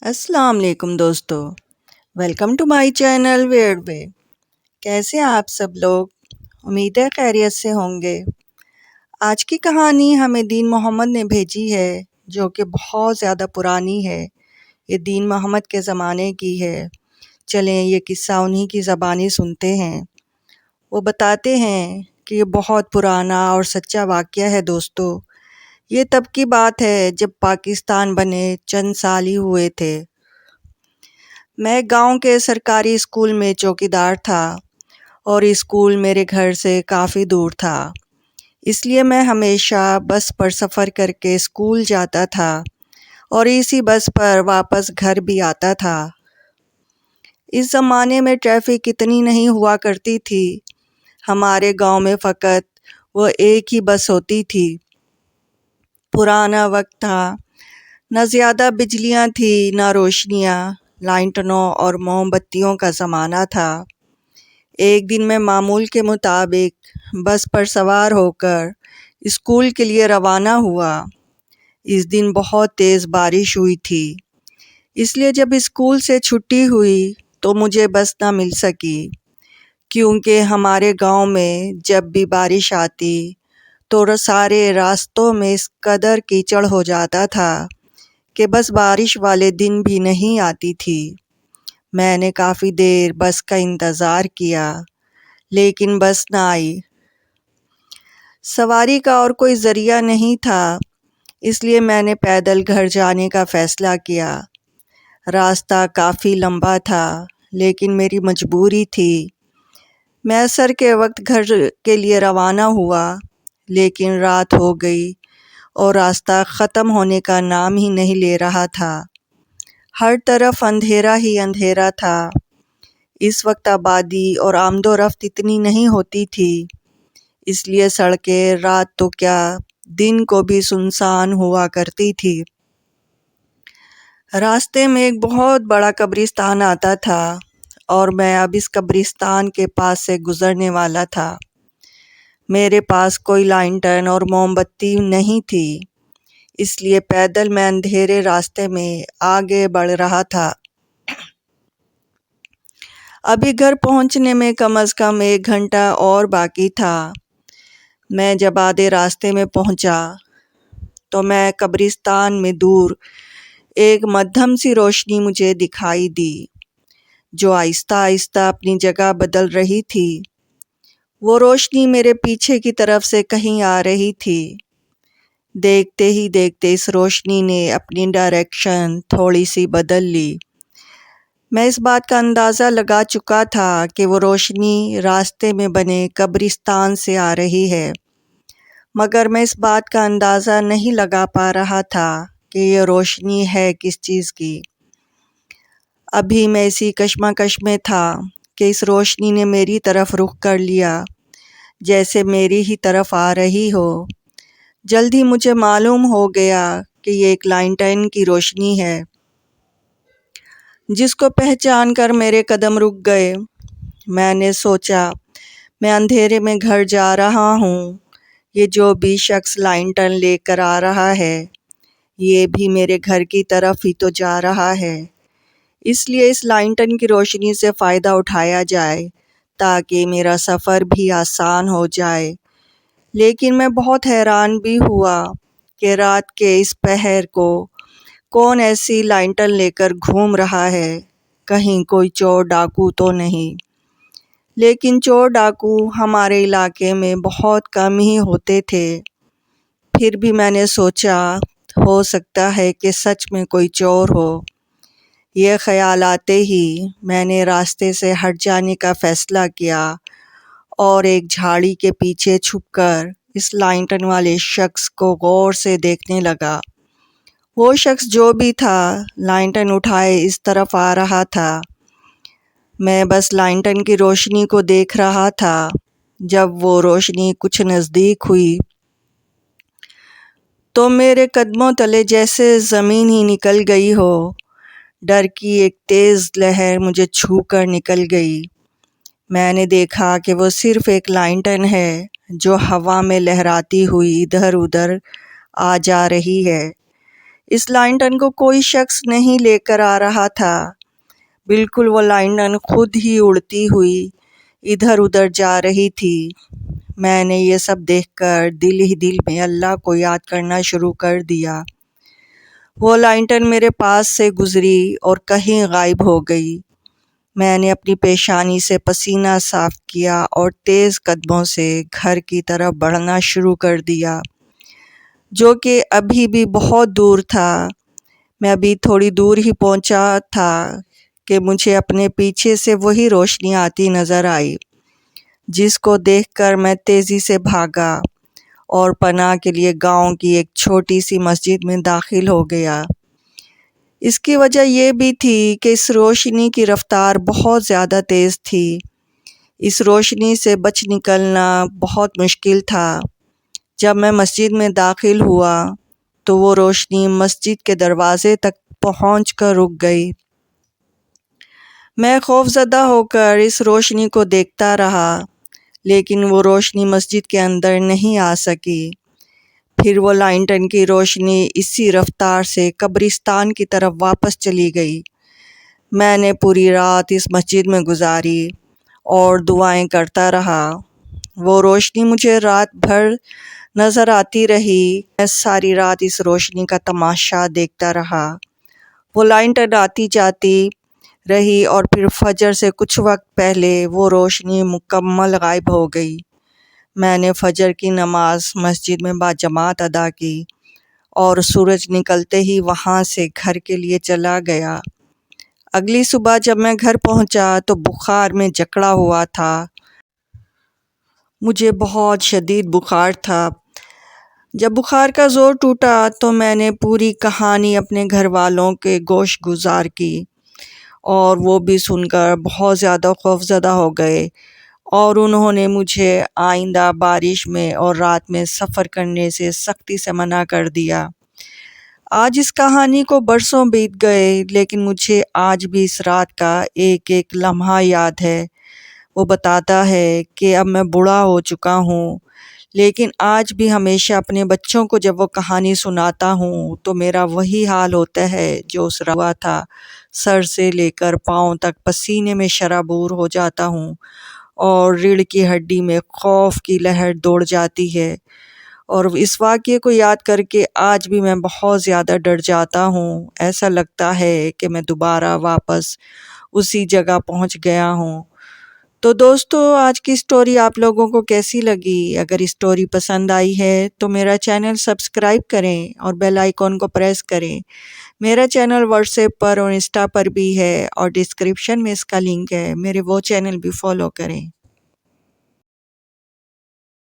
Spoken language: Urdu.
السلام علیکم دوستو، welcome to my channel weird way. کیسے ہیں آپ سب لوگ؟ امید ہے خیریت سے ہوں گے۔ آج کی کہانی ہمیں دین محمد نے بھیجی ہے، جو کہ بہت زیادہ پرانی ہے۔ یہ دین محمد کے زمانے کی ہے۔ چلیں یہ قصہ انہی کی زبانی سنتے ہیں۔ وہ بتاتے ہیں کہ یہ بہت پرانا اور سچا واقعہ ہے دوستو۔ یہ تب کی بات ہے جب پاکستان بنے چند سال ہی ہوئے تھے۔ میں گاؤں کے سرکاری اسکول میں چوکیدار تھا اور اسکول میرے گھر سے کافی دور تھا، اس لیے میں ہمیشہ بس پر سفر کر کے اسکول جاتا تھا اور اسی بس پر واپس گھر بھی آتا تھا۔ اس زمانے میں ٹریفک اتنی نہیں ہوا کرتی تھی۔ ہمارے گاؤں میں فقط وہ ایک ہی بس ہوتی تھی۔ پرانا وقت تھا، نہ زیادہ بجلیاں تھی نہ روشنیاں، لائنٹنوں اور موم بتیوں کا زمانہ تھا۔ ایک دن میں معمول کے مطابق بس پر سوار ہو کر اسکول کے لیے روانہ ہوا۔ اس دن بہت تیز بارش ہوئی تھی، اس لیے جب اسکول سے چھٹی ہوئی تو مجھے بس نہ مل سکی، کیونکہ ہمارے گاؤں میں جب بھی بارش آتی تو سارے راستوں میں اس قدر کیچڑ ہو جاتا تھا کہ بس بارش والے دن بھی نہیں آتی تھی۔ میں نے کافی دیر بس کا انتظار کیا، لیکن بس نہ آئی۔ سواری کا اور کوئی ذریعہ نہیں تھا، اس لیے میں نے پیدل گھر جانے کا فیصلہ کیا۔ راستہ کافی لمبا تھا، لیکن میری مجبوری تھی۔ میں عصر کے وقت گھر کے لیے روانہ ہوا، لیکن رات ہو گئی اور راستہ ختم ہونے کا نام ہی نہیں لے رہا تھا۔ ہر طرف اندھیرا ہی اندھیرا تھا۔ اس وقت آبادی اور آمد و رفت اتنی نہیں ہوتی تھی، اس لیے سڑکیں رات تو کیا دن کو بھی سنسان ہوا کرتی تھی۔ راستے میں ایک بہت بڑا قبرستان آتا تھا اور میں اب اس قبرستان کے پاس سے گزرنے والا تھا۔ میرے پاس کوئی لائنٹن اور موم بتی نہیں تھی، اس لیے پیدل میں اندھیرے راستے میں آگے بڑھ رہا تھا۔ ابھی گھر پہنچنے میں کم از کم 1 گھنٹہ اور باقی تھا۔ میں جب آدھے راستے میں پہنچا تو میں قبرستان میں دور ایک مدھم سی روشنی مجھے دکھائی دی، جو آہستہ آہستہ اپنی جگہ بدل رہی تھی۔ وہ روشنی میرے پیچھے کی طرف سے کہیں آ رہی تھی۔ دیکھتے ہی دیکھتے اس روشنی نے اپنی ڈائریکشن تھوڑی سی بدل لی۔ میں اس بات کا اندازہ لگا چکا تھا کہ وہ روشنی راستے میں بنے قبرستان سے آ رہی ہے، مگر میں اس بات کا اندازہ نہیں لگا پا رہا تھا کہ یہ روشنی ہے کس چیز کی۔ ابھی میں اسی کشمکش میں تھا کہ اس روشنی نے میری طرف رخ کر لیا، جیسے میری ہی طرف آ رہی ہو۔ جلدی مجھے معلوم ہو گیا کہ یہ ایک لائنٹن کی روشنی ہے، جس کو پہچان کر میرے قدم رک گئے۔ میں نے سوچا میں اندھیرے میں گھر جا رہا ہوں، یہ جو بھی شخص لائنٹن لے کر آ رہا ہے یہ بھی میرے گھر کی طرف ہی تو جا رہا ہے، اس لیے اس لائنٹن کی روشنی سے فائدہ اٹھایا جائے تاکہ میرا سفر بھی آسان ہو جائے۔ لیکن میں بہت حیران بھی ہوا کہ رات کے اس پہر کو کون ایسی لائنٹن لے کر گھوم رہا ہے، کہیں کوئی چور ڈاکو تو نہیں۔ لیکن چور ڈاکو ہمارے علاقے میں بہت کم ہی ہوتے تھے۔ پھر بھی میں نے سوچا ہو سکتا ہے کہ سچ میں کوئی چور ہو۔ یہ خیال آتے ہی میں نے راستے سے ہٹ جانے کا فیصلہ کیا اور ایک جھاڑی کے پیچھے چھپ کر اس لائنٹن والے شخص کو غور سے دیکھنے لگا۔ وہ شخص جو بھی تھا لائنٹن اٹھائے اس طرف آ رہا تھا۔ میں بس لائنٹن کی روشنی کو دیکھ رہا تھا۔ جب وہ روشنی کچھ نزدیک ہوئی تو میرے قدموں تلے جیسے زمین ہی نکل گئی ہو۔ ڈر کی ایک تیز لہر مجھے چھو کر نکل گئی۔ میں نے دیکھا کہ وہ صرف ایک لائنٹن ہے جو ہوا میں لہراتی ہوئی ادھر ادھر آ جا رہی ہے۔ اس لانٹرن کو کوئی شخص نہیں لے کر آ رہا تھا، بالکل وہ لانٹرن خود ہی اڑتی ہوئی ادھر ادھر جا رہی تھی۔ میں نے یہ سب دیکھ کر دل ہی دل میں اللہ کو یاد کرنا شروع کر دیا۔ وہ لانٹرن میرے پاس سے گزری اور کہیں غائب ہو گئی۔ میں نے اپنی پیشانی سے پسینہ صاف کیا اور تیز قدموں سے گھر کی طرف بڑھنا شروع کر دیا، جو کہ ابھی بھی بہت دور تھا۔ میں ابھی تھوڑی دور ہی پہنچا تھا کہ مجھے اپنے پیچھے سے وہی روشنی آتی نظر آئی، جس کو دیکھ کر میں تیزی سے بھاگا اور پناہ کے لیے گاؤں کی ایک چھوٹی سی مسجد میں داخل ہو گیا۔ اس کی وجہ یہ بھی تھی کہ اس روشنی کی رفتار بہت زیادہ تیز تھی۔ اس روشنی سے بچ نکلنا بہت مشکل تھا۔ جب میں مسجد میں داخل ہوا تو وہ روشنی مسجد کے دروازے تک پہنچ کر رک گئی۔ میں خوفزدہ ہو کر اس روشنی کو دیکھتا رہا، لیکن وہ روشنی مسجد کے اندر نہیں آ سکی۔ پھر وہ لانٹرن کی روشنی اسی رفتار سے قبرستان کی طرف واپس چلی گئی۔ میں نے پوری رات اس مسجد میں گزاری اور دعائیں کرتا رہا۔ وہ روشنی مجھے رات بھر نظر آتی رہی۔ میں ساری رات اس روشنی کا تماشا دیکھتا رہا۔ وہ لانٹرن آتی جاتی رہی اور پھر فجر سے کچھ وقت پہلے وہ روشنی مکمل غائب ہو گئی۔ میں نے فجر کی نماز مسجد میں باجماعت ادا کی اور سورج نکلتے ہی وہاں سے گھر کے لیے چلا گیا۔ اگلی صبح جب میں گھر پہنچا تو بخار میں جکڑا ہوا تھا۔ مجھے بہت شدید بخار تھا۔ جب بخار کا زور ٹوٹا تو میں نے پوری کہانی اپنے گھر والوں کے گوش گزار کی، اور وہ بھی سن کر بہت زیادہ خوفزدہ ہو گئے، اور انہوں نے مجھے آئندہ بارش میں اور رات میں سفر کرنے سے سختی سے منع کر دیا۔ آج اس کہانی کو برسوں بیت گئے، لیکن مجھے آج بھی اس رات کا ایک ایک لمحہ یاد ہے۔ وہ بتاتا ہے کہ اب میں بوڑھا ہو چکا ہوں، لیکن آج بھی ہمیشہ اپنے بچوں کو جب وہ کہانی سناتا ہوں تو میرا وہی حال ہوتا ہے جو اس رات ہوا تھا۔ سر سے لے کر پاؤں تک پسینے میں شرابور ہو جاتا ہوں اور ریڑھ کی ہڈی میں خوف کی لہر دوڑ جاتی ہے، اور اس واقعے کو یاد کر کے آج بھی میں بہت زیادہ ڈر جاتا ہوں۔ ایسا لگتا ہے کہ میں دوبارہ واپس اسی جگہ پہنچ گیا ہوں۔ تو دوستو، آج کی سٹوری آپ لوگوں کو کیسی لگی؟ اگر سٹوری پسند آئی ہے تو میرا چینل سبسکرائب کریں اور بیل آئیکن کو پریس کریں۔ میرا چینل واٹس ایپ پر اور انسٹا پر بھی ہے، اور ڈسکرپشن میں اس کا لنک ہے، میرے وہ چینل بھی فالو کریں۔